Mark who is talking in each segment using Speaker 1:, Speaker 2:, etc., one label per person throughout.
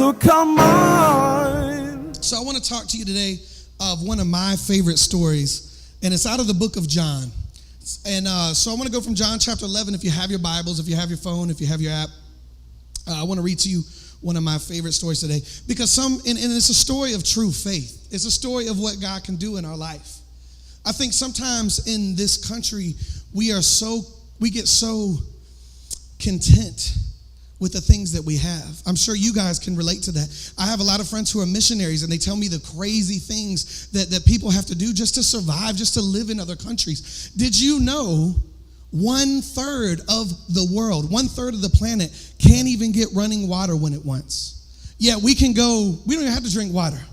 Speaker 1: So come on.
Speaker 2: So I want to talk to you today of one of my favorite stories, and it's out of the book of John. And so I want to go from John chapter 11. If you have your Bibles, if you have your phone, if you have your app, I want to read to you one of my favorite stories today, because and it's a story of true faith. It's a story of what God can do in our life. I think sometimes in this country, we get so content with the things that we have. I'm sure you guys can relate to that. I have a lot of friends who are missionaries, and they tell me the crazy things that people have to do just to survive, just to live in other countries. Did you know 1/3 of the world, 1/3 of the planet can't even get running water when it wants? Yeah, we don't even have to drink water,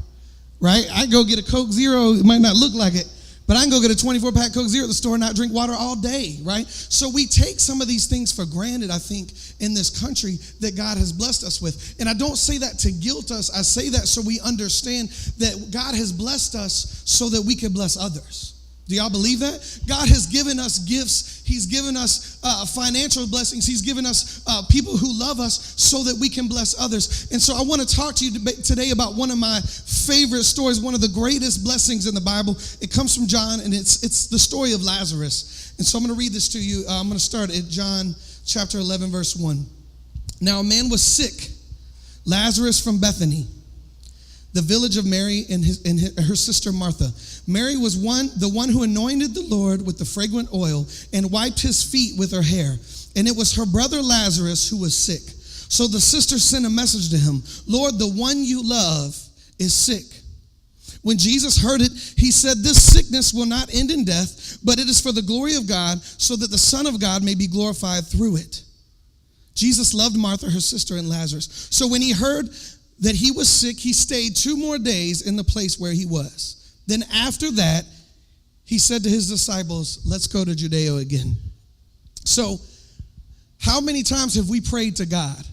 Speaker 2: right? I go get a Coke Zero, it might not look like it, but I can go get a 24-pack Coke Zero at the store and not drink water all day, right? So we take some of these things for granted, I think, in this country that God has blessed us with. And I don't say that to guilt us. I say that so we understand that God has blessed us so that we can bless others. Do y'all believe that? God has given us gifts. He's given us financial blessings. He's given us people who love us so that we can bless others. And so I want to talk to you today about one of my favorite stories, one of the greatest blessings in the Bible. It comes from John, and it's the story of Lazarus. And so I'm going to read this to you. I'm going to start at John chapter 11, verse 1. Now a man was sick, Lazarus from Bethany, the village of Mary and her sister Martha. Mary was the one who anointed the Lord with the fragrant oil and wiped his feet with her hair. And it was her brother Lazarus who was sick. So the sister sent a message to him, "Lord, the one you love is sick." When Jesus heard it, he said, "This sickness will not end in death, but it is for the glory of God, so that the Son of God may be glorified through it." Jesus loved Martha, her sister, and Lazarus. So when he heard that he was sick, he stayed 2 more days in the place where he was. Then after that, he said to his disciples, "Let's go to Judea again." So how many times have we prayed to God?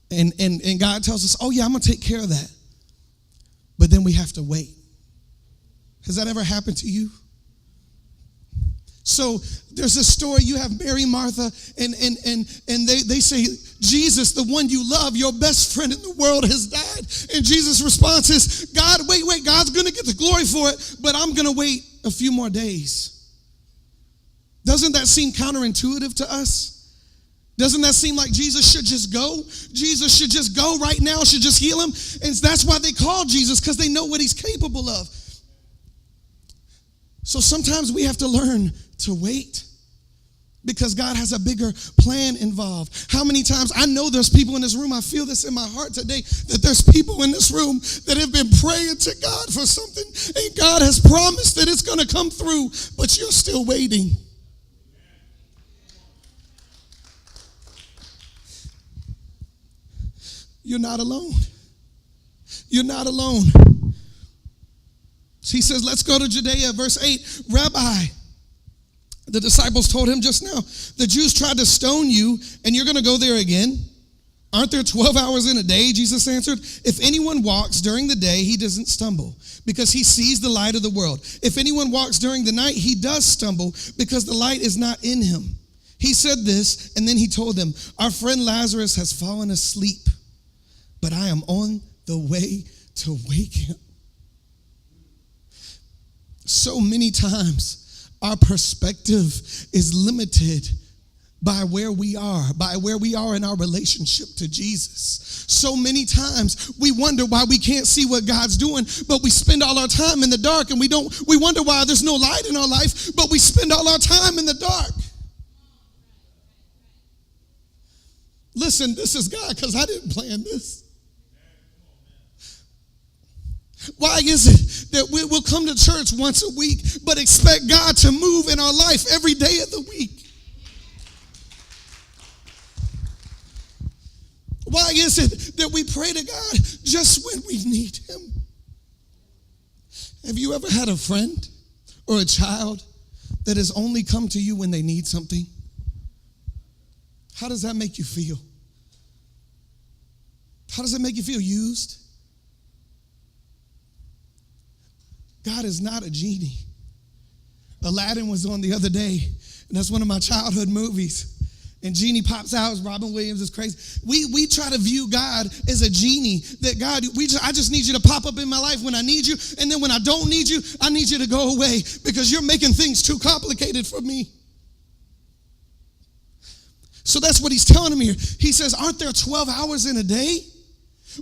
Speaker 2: And God tells us, "Oh yeah, I'm going to take care of that." But then we have to wait. Has that ever happened to you? So there's this story. You have Mary, Martha, and they say, "Jesus, the one you love, your best friend in the world, has died." And Jesus' response is, "God, wait, God's going to get the glory for it, but I'm going to wait a few more days." Doesn't that seem counterintuitive to us? Doesn't that seem like Jesus should just go? Jesus should just go right now, should just heal him. And that's why they call Jesus, because they know what he's capable of. So sometimes we have to learn to wait, because God has a bigger plan involved. How many times, I know there's people in this room, I feel this in my heart today, that there's people in this room that have been praying to God for something, and God has promised that it's going to come through, but you're still waiting. You're not alone. You're not alone. He says, "Let's go to Judea." Verse 8, "Rabbi," the disciples told him just now, "the Jews tried to stone you, and you're going to go there again? Aren't there 12 hours in a day?" Jesus answered, "If anyone walks during the day, he doesn't stumble, because he sees the light of the world. If anyone walks during the night, he does stumble, because the light is not in him." He said this, and then he told them, "Our friend Lazarus has fallen asleep, but I am on the way to wake him." So many times, our perspective is limited by where we are in our relationship to Jesus. So many times, we wonder why we can't see what God's doing, but we spend all our time in the dark, and we wonder why there's no light in our life, but we spend all our time in the dark. Listen, this is God, because I didn't plan this. Why is it that we'll come to church once a week but expect God to move in our life every day of the week? Why is it that we pray to God just when we need him? Have you ever had a friend or a child that has only come to you when they need something? How does that make you feel? How does it make you feel? Used? God is not a genie. Aladdin was on the other day, and that's one of my childhood movies. And genie pops out. Robin Williams is crazy. We try to view God as a genie. That God, I just need you to pop up in my life when I need you. And then when I don't need you, I need you to go away because you're making things too complicated for me. So that's what he's telling him here. He says, aren't there 12 hours in a day?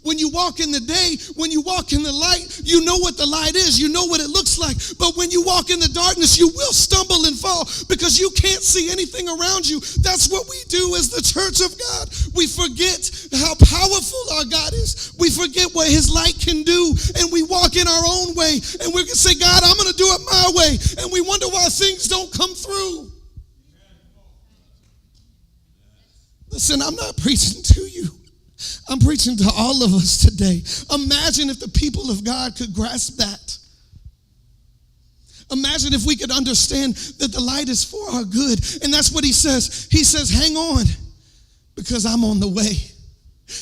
Speaker 2: When you walk in the day, when you walk in the light, you know what the light is. You know what it looks like. But when you walk in the darkness, you will stumble and fall because you can't see anything around you. That's what we do as the church of God. We forget how powerful our God is. We forget what his light can do, and we walk in our own way. And we can say, God, I'm going to do it my way. And we wonder why things don't come through. Listen, I'm not preaching to you. I'm preaching to all of us today. Imagine if the people of God could grasp that. Imagine if we could understand that the light is for our good. And that's what he says. He says, hang on, because I'm on the way.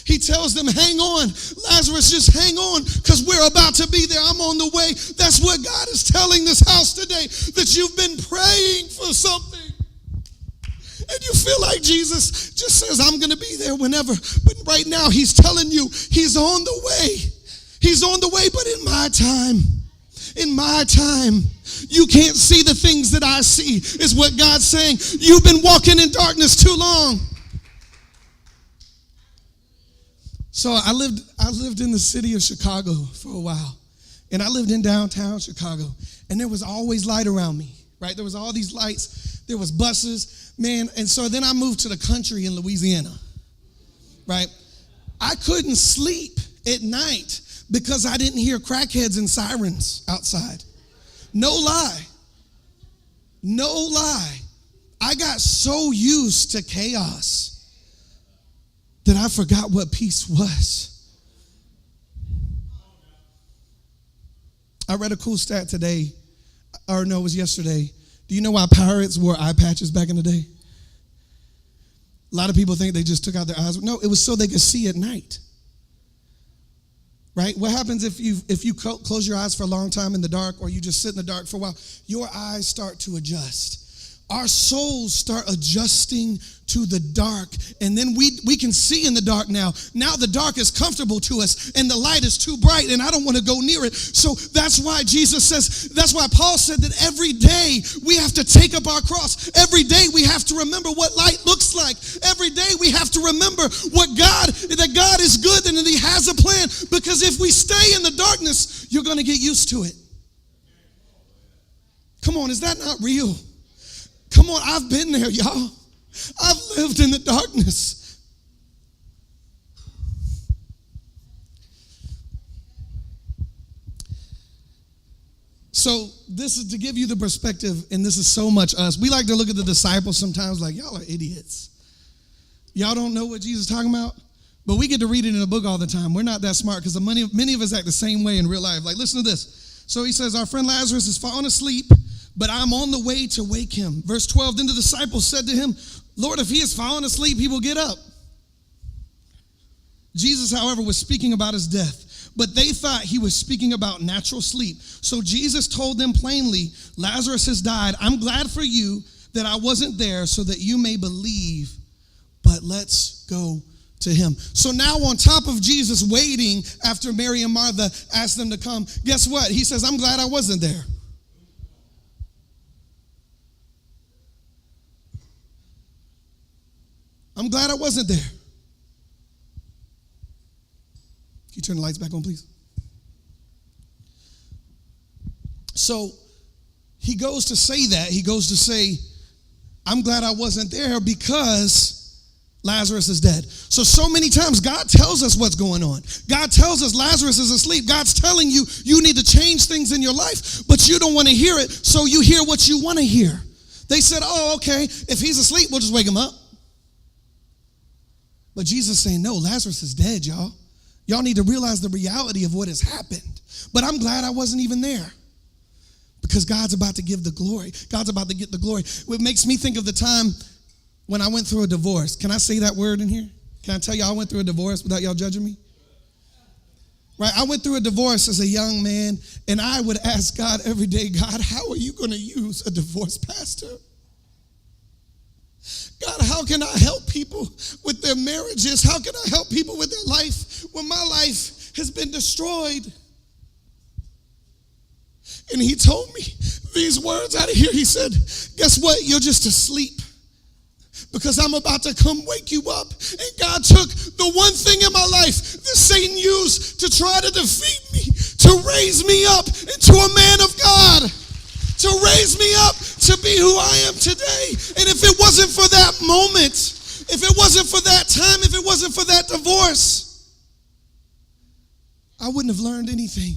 Speaker 2: He tells them, hang on. Lazarus, just hang on, because we're about to be there. I'm on the way. That's what God is telling this house today, that you've been praying for something. And you feel like Jesus just says, I'm going to be there whenever. But right now, he's telling you he's on the way. He's on the way, but in my time, you can't see the things that I see, is what God's saying. You've been walking in darkness too long. So I lived in the city of Chicago for a while. And I lived in downtown Chicago. And there was always light around me, right? There was all these lights. There was buses. Man, and so then I moved to the country in Louisiana, right? I couldn't sleep at night because I didn't hear crackheads and sirens outside. No lie. No lie. I got so used to chaos that I forgot what peace was. I read a cool stat today, or no, it was yesterday. Do you know why pirates wore eye patches back in the day? A lot of people think they just took out their eyes. No, it was so they could see at night. Right? What happens if you close your eyes for a long time in the dark, or you just sit in the dark for a while? Your eyes start to adjust. Our souls start adjusting to the dark, and then we can see in the dark now. Now the dark is comfortable to us, and the light is too bright, and I don't want to go near it. So that's why Jesus says, that's why Paul said that every day we have to take up our cross. Every day we have to remember what light looks like. Every day we have to remember that God is good and that he has a plan, because if we stay in the darkness, you're going to get used to it. Come on, is that not real? Come on, I've been there, y'all. I've lived in the darkness. So this is to give you the perspective, and this is so much us. We like to look at the disciples sometimes like, y'all are idiots. Y'all don't know what Jesus is talking about? But we get to read it in a book all the time. We're not that smart because many of us act the same way in real life. Like, listen to this. So he says, our friend Lazarus is fallen asleep, but I'm on the way to wake him. Verse 12, then the disciples said to him, Lord, if he has fallen asleep, he will get up. Jesus, however, was speaking about his death, but they thought he was speaking about natural sleep. So Jesus told them plainly, Lazarus has died. I'm glad for you that I wasn't there so that you may believe, but let's go to him. So now on top of Jesus waiting after Mary and Martha asked them to come, guess what? He says, I'm glad I wasn't there. I'm glad I wasn't there. Can you turn the lights back on, please? So he goes to say that. He goes to say, I'm glad I wasn't there because Lazarus is dead. So many times God tells us what's going on. God tells us Lazarus is asleep. God's telling you, you need to change things in your life, but you don't want to hear it, so you hear what you want to hear. They said, oh, okay, if he's asleep, we'll just wake him up. But Jesus is saying, no, Lazarus is dead, y'all. Y'all need to realize the reality of what has happened. But I'm glad I wasn't even there, because God's about to give the glory. God's about to get the glory. It makes me think of the time when I went through a divorce. Can I say that word in here? Can I tell y'all I went through a divorce without y'all judging me? Right? I went through a divorce as a young man, and I would ask God every day, God, how are you going to use a divorced pastor? God, how How can I help people with their marriages? How can I help people with their life when my life has been destroyed? And he told me these words out of here. He said, guess what? You're just asleep, because I'm about to come wake you up. And God took the one thing in my life that Satan used to try to defeat me, to raise me up into a man of God, to raise me up to be who I am today. And if it wasn't for that moment, if it wasn't for that time, if it wasn't for that divorce, I wouldn't have learned anything.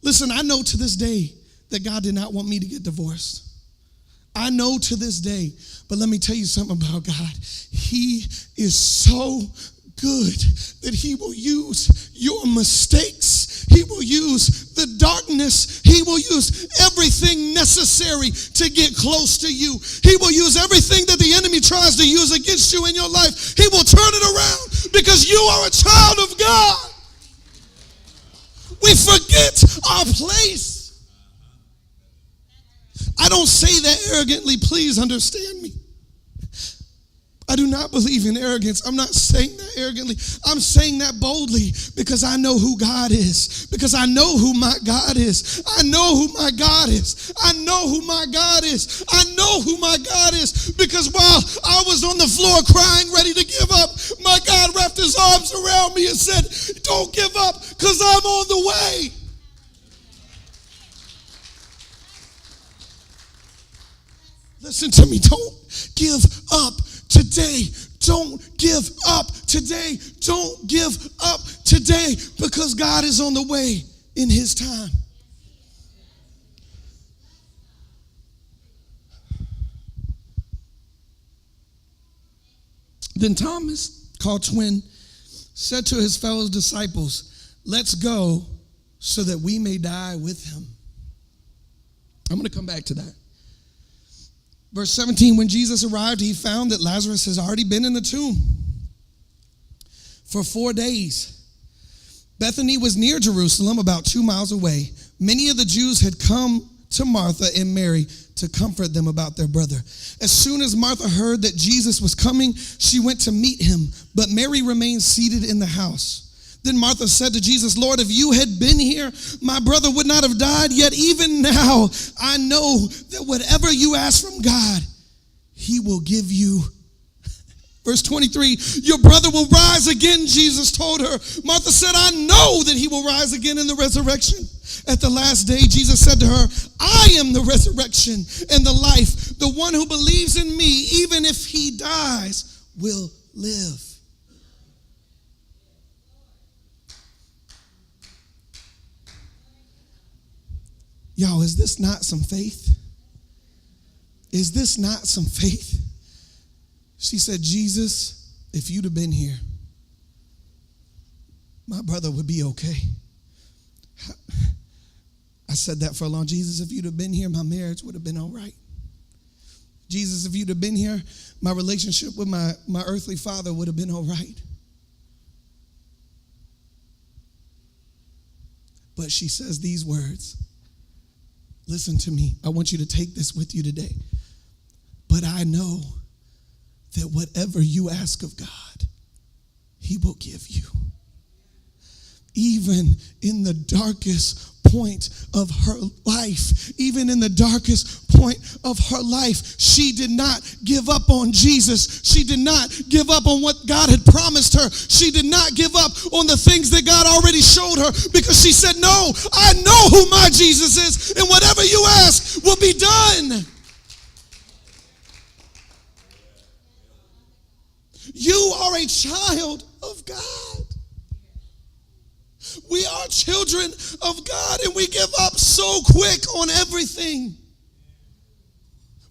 Speaker 2: Listen, I know to this day that God did not want me to get divorced. I know to this day, but let me tell you something about God. He is so good that he will use your mistakes. He will use the darkness. He will use everything necessary to get close to you. He will use everything that the enemy tries to use against you in your life. He will turn it around because you are a child of God. We forget our place. I don't say that arrogantly. Please understand me. I do not believe in arrogance. I'm not saying that arrogantly. I'm saying that boldly because I know who God is. Because I know who my God is. I know who my God is. I know who my God is. I know who my God is. Because while I was on the floor crying, ready to give up, my God wrapped his arms around me and said, don't give up, because I'm on the way. Listen to me. Don't give up today. Don't give up today. Don't give up today, because God is on the way in his time. Then Thomas, called Twin, said to his fellow disciples, let's go so that we may die with him. I'm going to come back to that. Verse 17, when Jesus arrived, he found that Lazarus has already been in the tomb for 4 days. Bethany was near Jerusalem, about 2 miles away. Many of the Jews had come to Martha and Mary to comfort them about their brother. As soon as Martha heard that Jesus was coming, she went to meet him, but Mary remained seated in the house. Then Martha said to Jesus, Lord, if you had been here, my brother would not have died. Yet even now, I know that whatever you ask from God, he will give you. Verse 23, your brother will rise again, Jesus told her. Martha said, I know that he will rise again in the resurrection. At the last day, Jesus said to her, I am the resurrection and the life. The one who believes in me, even if he dies, will live. Y'all, is this not some faith? Is this not some faith? She said, Jesus, if you'd have been here, my brother would be okay. I said that for a long. Jesus, if you'd have been here, my marriage would have been all right. Jesus, if you'd have been here, my relationship with my earthly father would have been all right. But she says these words. Listen to me. I want you to take this with you today. But I know that whatever you ask of God, he will give you. Even in the darkest point of her life, even in the darkest point of her life, she did not give up on Jesus. She did not give up on what God had promised her. She did not give up on the things that God already showed her, because she said, no, I know who my Jesus is, and whatever you ask will be done. You are a child of God. We are children of God, and we give up so quick on everything.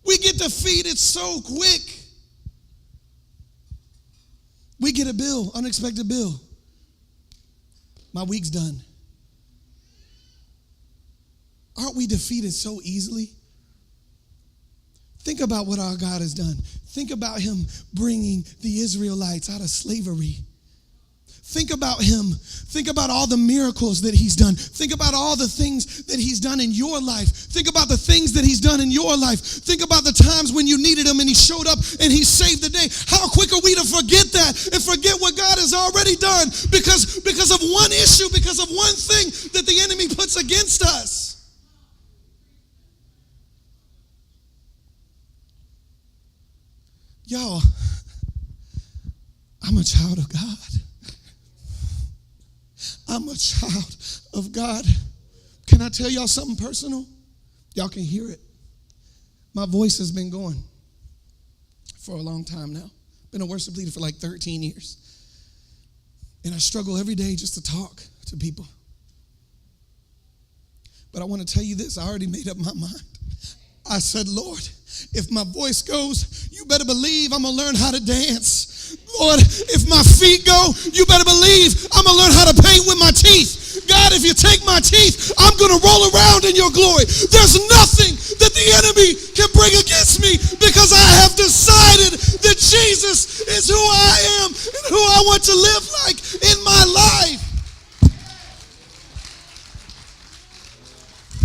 Speaker 2: We get defeated so quick. We get a bill, unexpected bill. My week's done. Aren't we defeated so easily? Think about what our God has done. Think about him bringing the Israelites out of slavery. Think about him. Think about all the miracles that he's done. Think about all the things that he's done in your life. Think about the things that he's done in your life. Think about the times when you needed him and he showed up and he saved the day. How quick are we to forget that and forget what God has already done because of one issue, because of one thing that the enemy puts against us? Y'all, I'm a child of God. I'm a child of God. Can I tell y'all something personal? Y'all can hear it. My voice has been going for a long time now. Been a worship leader for like 13 years. And I struggle every day just to talk to people. But I want to tell you this. I already made up my mind. I said, Lord, if my voice goes, you better believe I'm going to learn how to dance. Lord, if my feet go, you better believe I'm going to learn how to paint with my teeth. God, if you take my teeth, I'm going to roll around in your glory. There's nothing that the enemy can bring against me because I have decided that Jesus is who I am and who I want to live like in my life.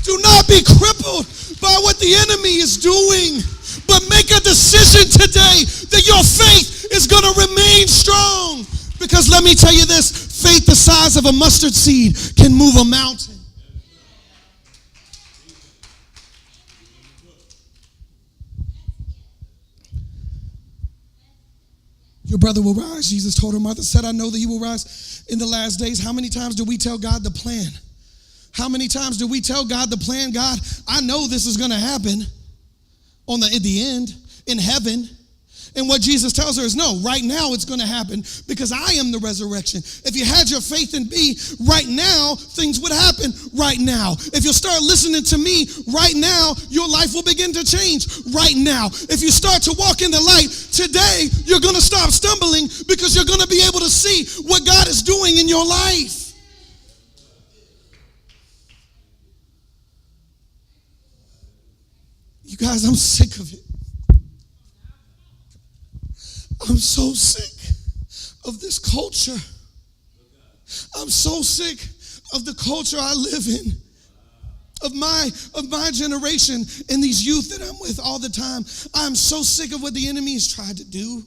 Speaker 2: Do not be crippled by what the enemy is doing, but make a decision today that your faith is going to remain strong. Because let me tell you this, faith the size of a mustard seed can move a mountain. Your brother will rise. Jesus told her, Martha said, I know that he will rise in the last days. How many times do we tell God the plan? How many times do we tell God the plan? God, I know this is going to happen at the end, in heaven. And what Jesus tells her is, no, right now it's going to happen because I am the resurrection. If you had your faith in me right now, things would happen right now. If you'll start listening to me right now, your life will begin to change right now. If you start to walk in the light today, you're going to stop stumbling because you're going to be able to see what God is doing in your life. You guys, I'm sick of it. I'm so sick of this culture. I'm so sick of the culture I live in, of my generation and these youth that I'm with all the time. I'm so sick of what the enemy has tried to do.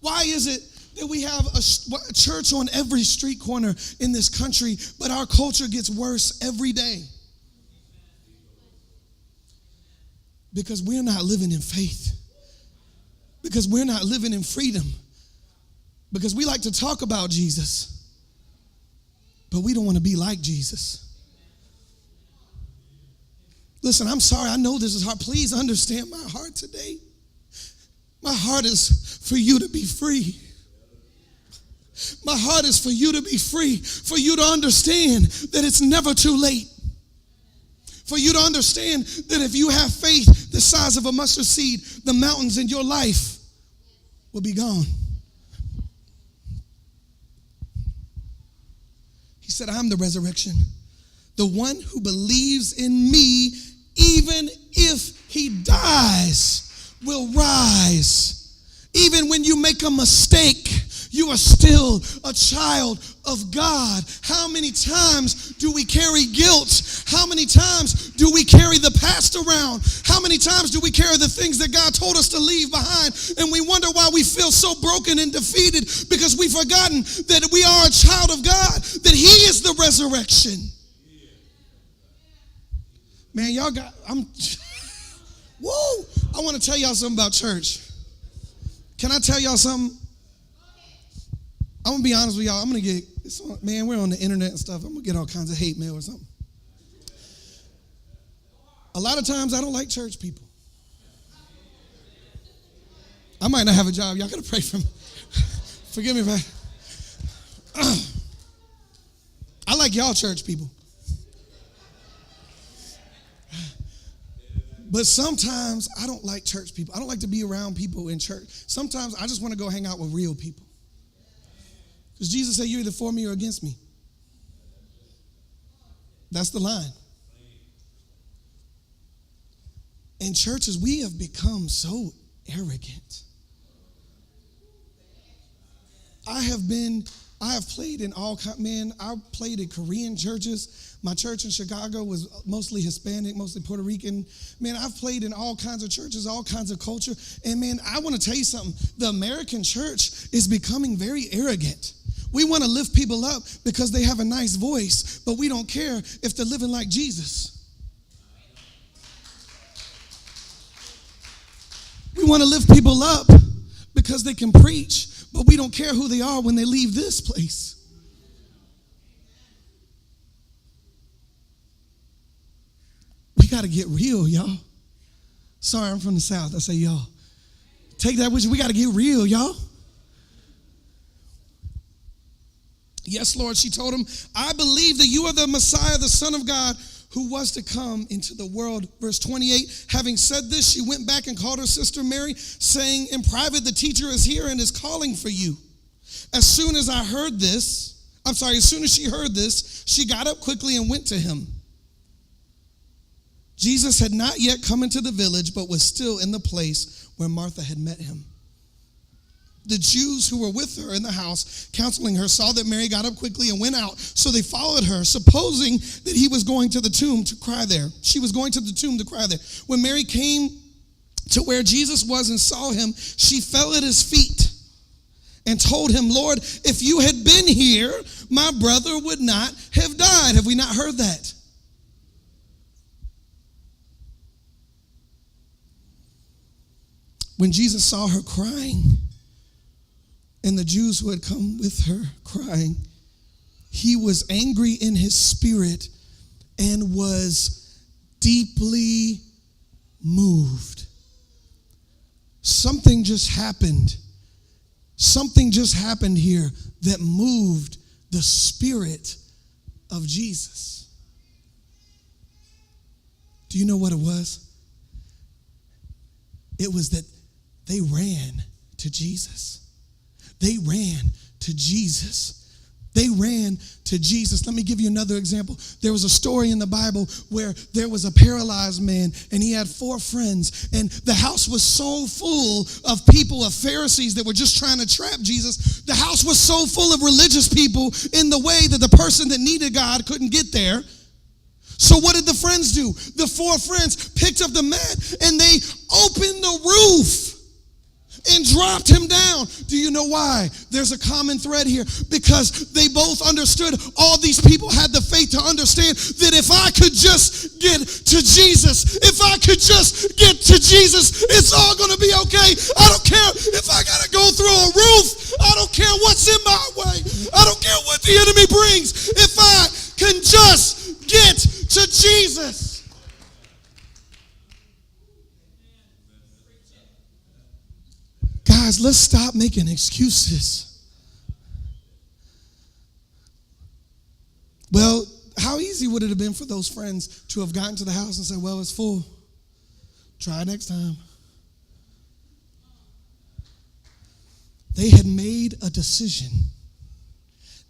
Speaker 2: Why is it that we have a church on every street corner in this country, but our culture gets worse every day? Because we're not living in faith. Because we're not living in freedom. Because we like to talk about Jesus, but we don't want to be like Jesus. Listen, I'm sorry. I know this is hard. Please understand my heart today. My heart is for you to be free. My heart is for you to be free, for you to understand that it's never too late. For you to understand that if you have faith the size of a mustard seed, the mountains in your life will be gone. He said, I'm the resurrection. The one who believes in me, even if he dies, will rise. Even when you make a mistake, you are still a child of God. How many times do we carry guilt? How many times do we carry the past around? How many times do we carry the things that God told us to leave behind? And we wonder why we feel so broken and defeated because we've forgotten that we are a child of God, that he is the resurrection. Man, y'all whoa, I want to tell y'all something about church. Can I tell y'all something? I'm going to be honest with y'all. I'm going to get, man, we're on the internet and stuff. I'm going to get all kinds of hate mail or something. A lot of times I don't like church people. I might not have a job. Y'all got to pray for me. Forgive me, man. I like y'all church people. But sometimes I don't like church people. I don't like to be around people in church. Sometimes I just want to go hang out with real people. Because Jesus said, you're either for me or against me. That's the line. In churches, we have become so arrogant. I have played in all kinds. Man, I played in Korean churches. My church in Chicago was mostly Hispanic, mostly Puerto Rican. Man, I've played in all kinds of churches, all kinds of culture. And man, I want to tell you something. The American church is becoming very arrogant. We want to lift people up because they have a nice voice, but we don't care if they're living like Jesus. We want to lift people up because they can preach, but we don't care who they are when they leave this place. We got to get real, y'all. Sorry, I'm from the South. I say y'all. Take that with you. We got to get real, y'all. Yes, Lord, she told him, I believe that you are the Messiah, the Son of God, who was to come into the world. Verse 28, having said this, she went back and called her sister Mary, saying in private, the teacher is here and is calling for you. As soon as she heard this, she got up quickly and went to him. Jesus had not yet come into the village, but was still in the place where Martha had met him. The Jews who were with her in the house, counseling her, saw that Mary got up quickly and went out. So they followed her, supposing that he was going to the tomb to cry there. She was going to the tomb to cry there. When Mary came to where Jesus was and saw him, she fell at his feet and told him, Lord, if you had been here, my brother would not have died. Have we not heard that? When Jesus saw her crying, and the Jews who had come with her crying, he was angry in his spirit and was deeply moved. Something just happened. Something just happened here that moved the spirit of Jesus. Do you know what it was? It was that they ran to Jesus. They ran to Jesus. They ran to Jesus. Let me give you another example. There was a story in the Bible where there was a paralyzed man and he had 4 friends, and the house was so full of people, of Pharisees that were just trying to trap Jesus. The house was so full of religious people in the way that the person that needed God couldn't get there. So what did the friends do? The 4 friends picked up the mat and they opened the roof and dropped him down. Do you know why? There's a common thread here. Because they both understood, all these people had the faith to understand that if I could just get to Jesus, it's all going to be okay. I don't care if I got to go through a roof. I don't care what's in my way. I don't care what the enemy brings. If I can just get to Jesus. Guys, let's stop making excuses. Well, how easy would it have been for those friends to have gotten to the house and said, well, it's full. Try next time. They had made a decision.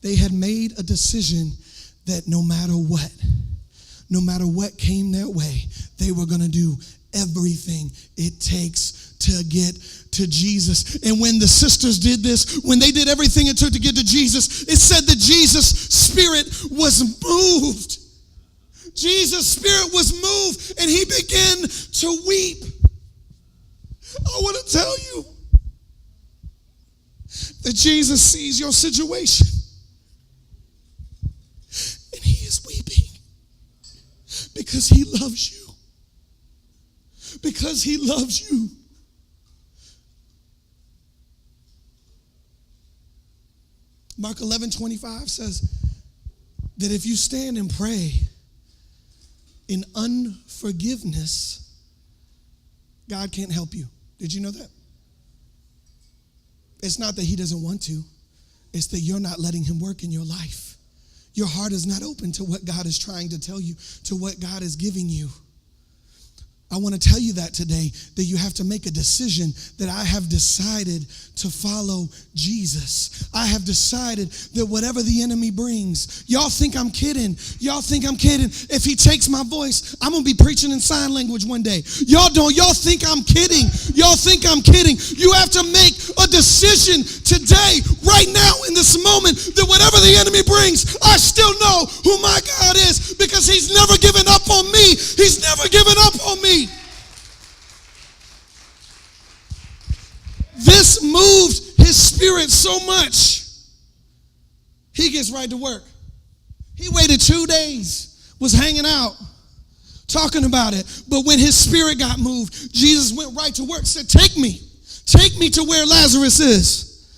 Speaker 2: They had made a decision that no matter what came their way, they were going to do everything it takes to get to Jesus. And when the sisters did this, when they did everything it took to get to Jesus, it said that Jesus' spirit was moved. Jesus' spirit was moved and he began to weep. I want to tell you that Jesus sees your situation and he is weeping because he loves you. Because he loves you. Mark 11:25 says that if you stand and pray in unforgiveness, God can't help you. Did you know that? It's not that he doesn't want to. It's that you're not letting him work in your life. Your heart is not open to what God is trying to tell you, to what God is giving you. I want to tell you that today, that you have to make a decision that I have decided to follow Jesus. I have decided that whatever the enemy brings, y'all think I'm kidding. Y'all think I'm kidding. If he takes my voice, I'm going to be preaching in sign language one day. Y'all don't. Y'all think I'm kidding. Y'all think I'm kidding. You have to make a decision today, right now, in this moment, that whatever the enemy brings, I still know who my God is, because he's never given up on me. He's never given up on me. This moved his spirit so much, he gets right to work. He waited 2 days, was hanging out, talking about it. But when his spirit got moved, Jesus went right to work, said, take me to where Lazarus is.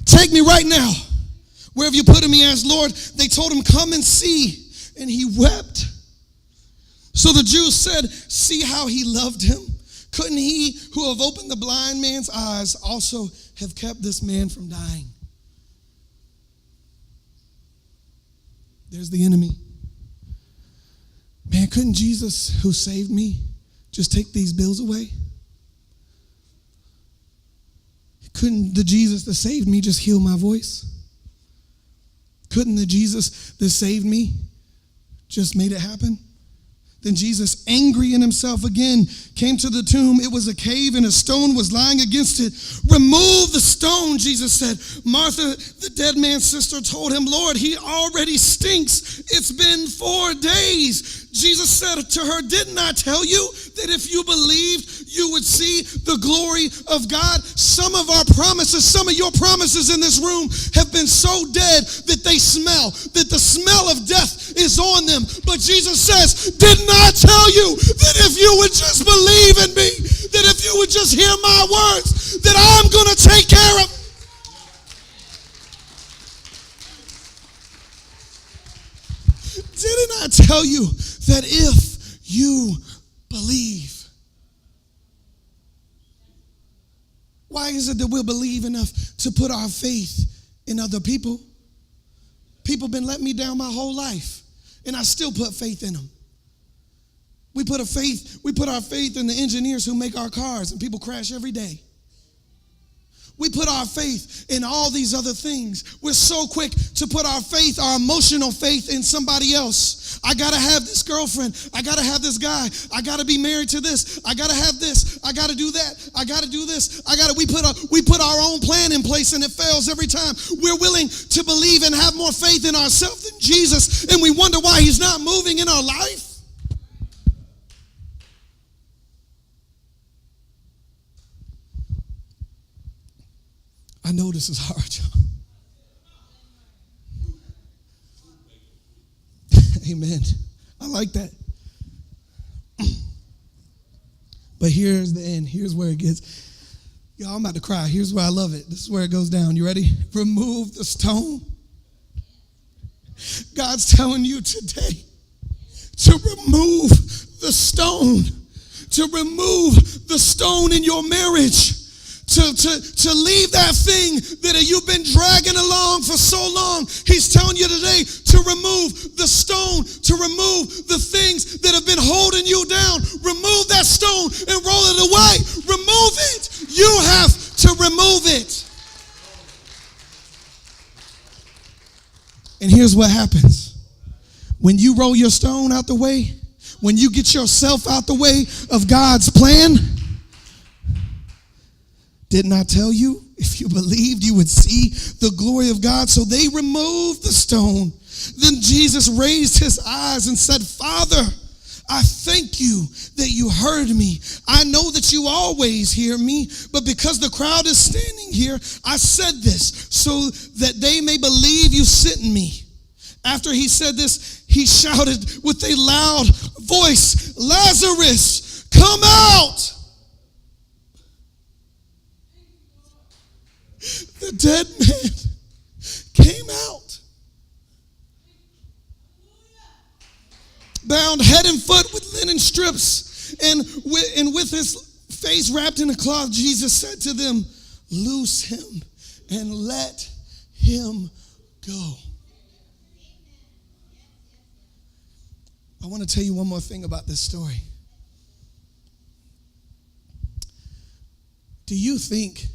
Speaker 2: Take me right now. Where have you put him? He asked. Lord, they told him, come and see. And he wept. So the Jews said, see how he loved him? Couldn't he who have opened the blind man's eyes also have kept this man from dying? There's the enemy. Man, couldn't Jesus, who saved me, just take these bills away? Couldn't the Jesus that saved me just heal my voice? Couldn't the Jesus that saved me just made it happen? Then Jesus, angry in himself again, came to the tomb. It was a cave and a stone was lying against it. Remove the stone, Jesus said. Martha, the dead man's sister, told him, Lord, he already stinks. It's been 4 days. Jesus said to her, didn't I tell you that if you believed, you would see the glory of God? Some of our promises, some of your promises in this room have been so dead that they smell, that the smell of death is on them. But Jesus says, didn't I tell you that if you would just believe in me, that if you would just hear my words, that I'm going to take care of it? Didn't I tell you that if you believe? Why is it that we'll believe enough to put our faith in other people? People been letting me down my whole life, and I still put faith in them. We put our faith in the engineers who make our cars, and people crash every day. We put our faith in all these other things. We're so quick to put our faith, our emotional faith, in somebody else. I got to have this girlfriend. I got to have this guy. I got to be married to this. I got to have this. I got to do that. I got to do this. We put our own plan in place, and it fails every time. We're willing to believe and have more faith in ourselves than Jesus, and we wonder why he's not moving in our life. I know this is hard, y'all. Amen. I like that. But here's the end. Here's where it gets. Y'all, I'm about to cry. Here's where I love it. This is where it goes down. You ready? Remove the stone. God's telling you today to remove the stone. To remove the stone in your marriage. To leave that thing that you've been dragging along for so long. He's telling you today to remove the stone, to remove the things that have been holding you down. Remove that stone and roll it away. Remove it. You have to remove it. And here's what happens. When you roll your stone out the way, when you get yourself out the way of God's plan, didn't I tell you, if you believed, you would see the glory of God? So they removed the stone. Then Jesus raised his eyes and said, Father, I thank you that you heard me. I know that you always hear me, but because the crowd is standing here, I said this so that they may believe you sent me. After he said this, he shouted with a loud voice, Lazarus, come out! The dead man came out, bound head and foot with linen strips, and with his face wrapped in a cloth. Jesus said to them, loose him and let him go. I want to tell you one more thing about this story. Do you think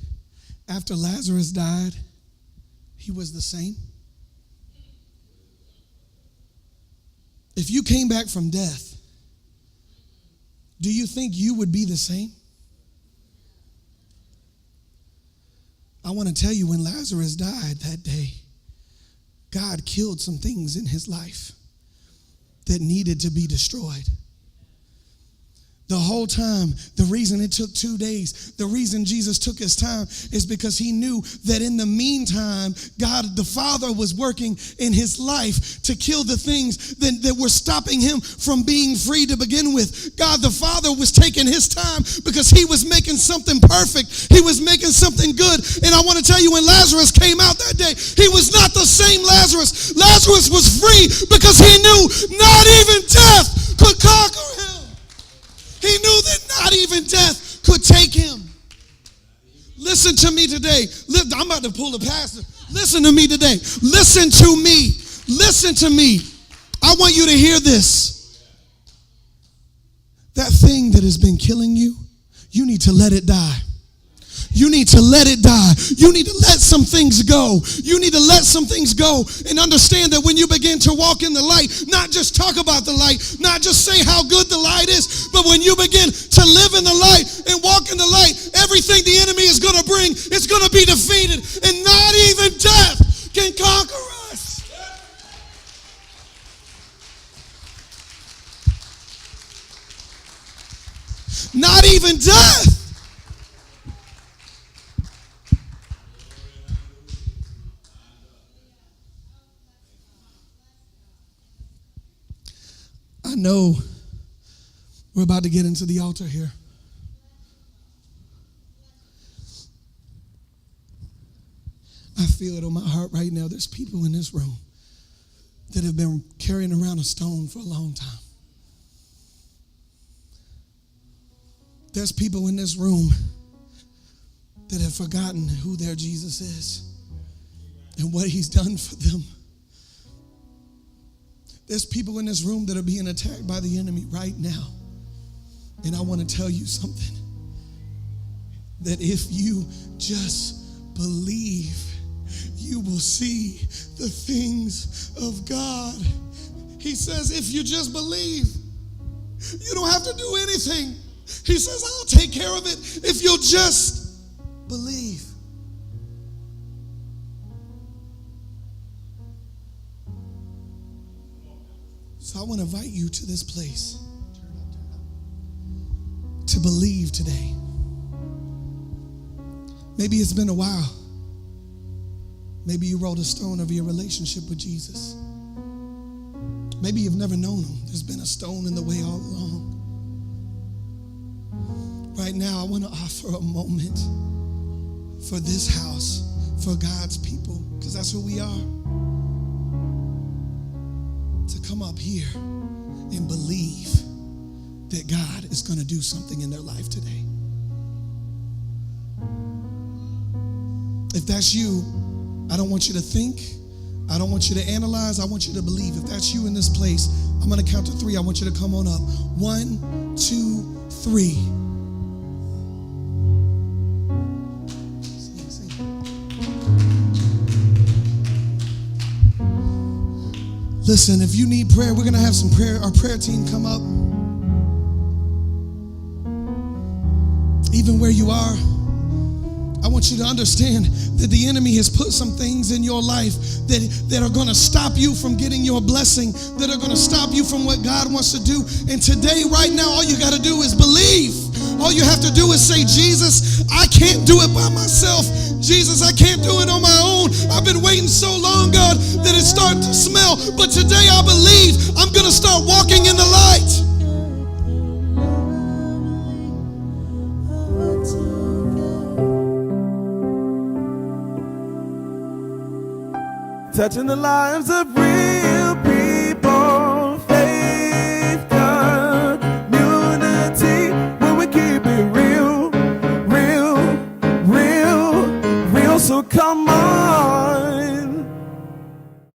Speaker 2: after Lazarus died, he was the same? If you came back from death, do you think you would be the same? I want to tell you, when Lazarus died that day, God killed some things in his life that needed to be destroyed. The whole time, the reason it took 2 days, the reason Jesus took his time is because he knew that in the meantime, God the Father was working in his life to kill the things that were stopping him from being free to begin with. God the Father was taking his time because he was making something perfect. He was making something good. And I want to tell you, when Lazarus came out that day, he was not the same Lazarus. Lazarus was free because he knew not even death could conquer him. He knew that not even death could take him. Listen to me today. I'm about to pull the pastor. Listen to me today. Listen to me. Listen to me. I want you to hear this. That thing that has been killing you, you need to let it die. You need to let it die. You need to let some things go. You need to let some things go and understand that when you begin to walk in the light, not just talk about the light, not just say how good the light is, but when you begin to live in the light and walk in the light, everything the enemy is going to bring is going to be defeated, and not even death can conquer us. Not even death. I know we're about to get into the altar here. I feel it on my heart right now. There's people in this room that have been carrying around a stone for a long time. There's people in this room that have forgotten who their Jesus is and what he's done for them. There's people in this room that are being attacked by the enemy right now. And I want to tell you something. That if you just believe, you will see the things of God. He says, if you just believe, you don't have to do anything. He says, I'll take care of it if you'll just believe. So I want to invite you to this place to believe today. Maybe it's been a while. Maybe you rolled a stone over your relationship with Jesus. Maybe you've never known him. There's been a stone in the way all along. Right now, I want to offer a moment for this house, for God's people, because that's who we are. To come up here and believe that God is going to do something in their life today. If that's you, I don't want you to think. I don't want you to analyze. I want you to believe. If that's you in this place, I'm going to count to 3. I want you to come on up. 1, 2, 3. Listen, if you need prayer, we're going to have some prayer. Our prayer team come up. Even where you are, I want you to understand that the enemy has put some things in your life that are going to stop you from getting your blessing, that are going to stop you from what God wants to do. And today, right now, all you got to do is believe. All you have to do is say, Jesus, I can't do it by myself. Jesus, I can't do it on my own. I've been waiting so long, God, that it's starting to smell. But today I believe I'm going to start walking in the light.
Speaker 1: Touching the lives of real people, faith, community, when we keep it real, real, real, real. So come on.